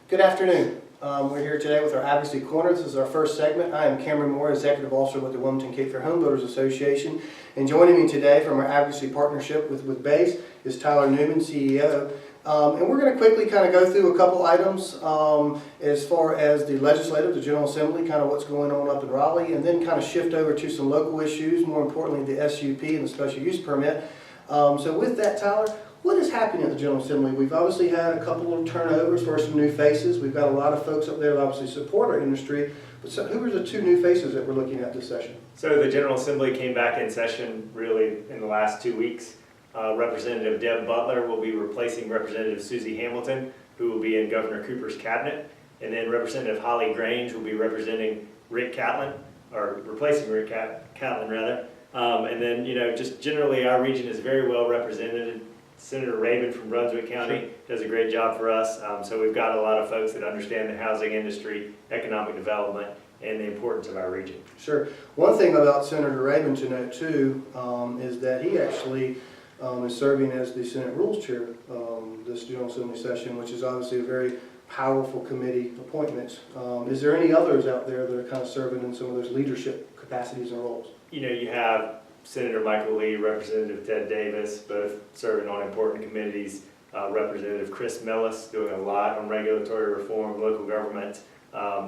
Good afternoon. We're here today with our Advocacy Corner. This is our first segment. I am Cameron Moore, Executive Officer with the Wilmington-Cape Home Builders Association. And joining me today from our Advocacy Partnership with BASE is Tyler Newman, CEO. And we're going to quickly kind of go through a couple items as far as the legislative, the General Assembly, kind of what's going on up in Raleigh, and then kind of shift over to some local issues, more importantly the SUP and the special use permit. So with that, Tyler, what is happening at the General Assembly? We've obviously had a couple of turnovers for some new faces. We've got a lot of folks up there that obviously support our industry. But so who are the two new faces that we're looking at this session? So the General Assembly came back in session really in the last 2 weeks. Representative Deb Butler will be replacing Representative Susie Hamilton, who will be in Governor Cooper's cabinet. And then Representative Holly Grange will be representing Rick Catlin, or replacing Rick Catlin rather. And then, you know, just generally our region is very well represented. Senator Rabin from Brunswick County does a great job for us. So we've got a lot of folks that understand the housing industry, economic development, and the importance of our region. Sure. One thing about Senator Rabin to note too is that he actually is serving as the Senate Rules Chair this General Assembly session, which is obviously a very powerful committee appointment. Is there any others out there that are kind of serving in some of those leadership capacities and roles? You know, you have Senator Michael Lee, Representative Ted Davis, both serving on important committees. Representative Chris Millis doing a lot on regulatory reform, local government,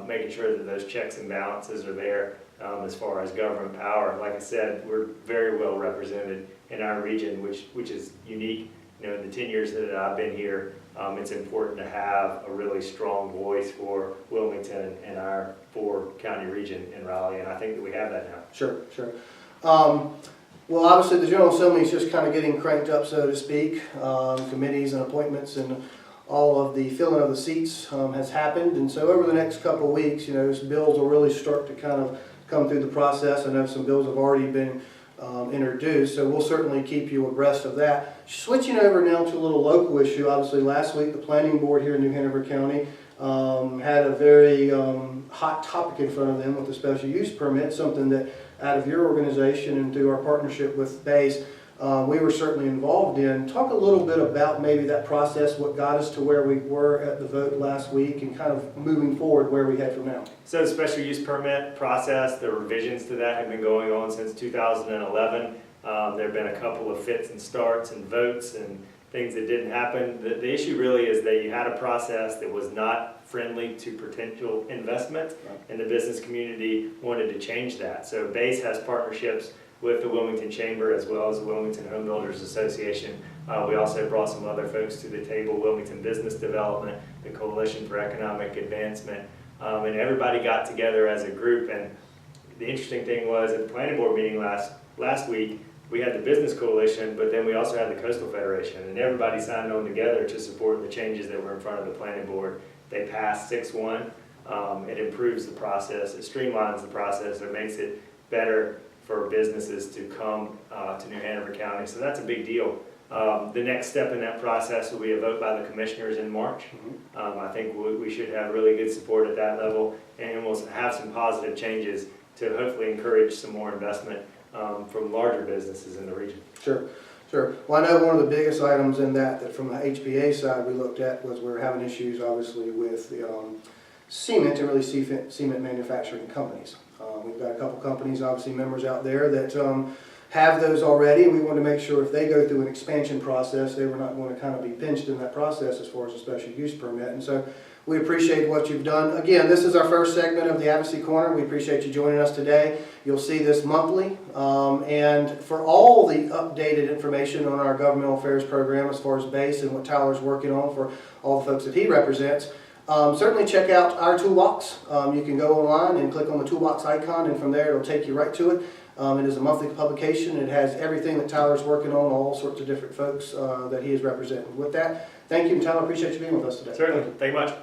making sure that those checks and balances are there as far as government power. Like I said, we're very well represented in our region, which is unique. You know, in the 10 years that I've been here, it's important to have a really strong voice for Wilmington and our 4-county region in Raleigh, and I think that we have that now. Sure, sure. Well, obviously the General Assembly is just kind of getting cranked up, so to speak. Committees and appointments and all of the filling of the seats has happened. And so over the next couple of weeks, you know, bills will really start to kind of come through the process. I know some bills have already been introduced, so we'll certainly keep you abreast of that. Switching over now to a little local issue, obviously last week the Planning Board here in New Hanover County had a very hot topic in front of them with the special use permit, something that out of your organization and through our partnership with BASE, we were certainly involved in. Talk a little bit about maybe that process, what got us to where we were at the vote last week, and kind of moving forward where we head from now. So the special use permit process, the revisions to that have been going on since 2011. There have been a couple of fits and starts and votes and things that didn't happen. The issue really is that you had a process that was not friendly to potential investment, and the business community wanted to change that. So BASE has partnerships with the Wilmington Chamber as well as the Wilmington Home Builders Association. We also brought some other folks to the table, Wilmington Business Development, the Coalition for Economic Advancement, and everybody got together as a group. And the interesting thing was at the planning board meeting last week, we had the Business Coalition, but then we also had the Coastal Federation, and everybody signed on together to support the changes that were in front of the planning board. They passed 6-1. It improves the process, it streamlines the process, it makes it better for businesses to come to New Hanover County, so that's a big deal. The next step in that process will be a vote by the commissioners in March. I think we should have really good support at that level, and we'll have some positive changes to hopefully encourage some more investment from larger businesses in the region. Sure, sure. Well, I know one of the biggest items in that from the HBA side we looked at was we're having issues obviously with the cement and really cement manufacturing companies. We've got a couple companies, obviously members out there that have those already. We want to make sure if they go through an expansion process, they were not going to kind of be pinched in that process as far as a special use permit. And so we appreciate what you've done. Again, this is our first segment of the Advocacy Corner. We appreciate you joining us today. You'll see this monthly. And for all the updated information on our Governmental Affairs program as far as BASE and what Tyler's working on for all the folks that he represents, certainly check out our toolbox. You can go online and click on the toolbox icon, and from there it'll take you right to it. It is a monthly publication. It has everything that Tyler's working on, all sorts of different folks that he is representing. With that, thank you, and Tyler, appreciate you being with us today. Certainly. Thank you much.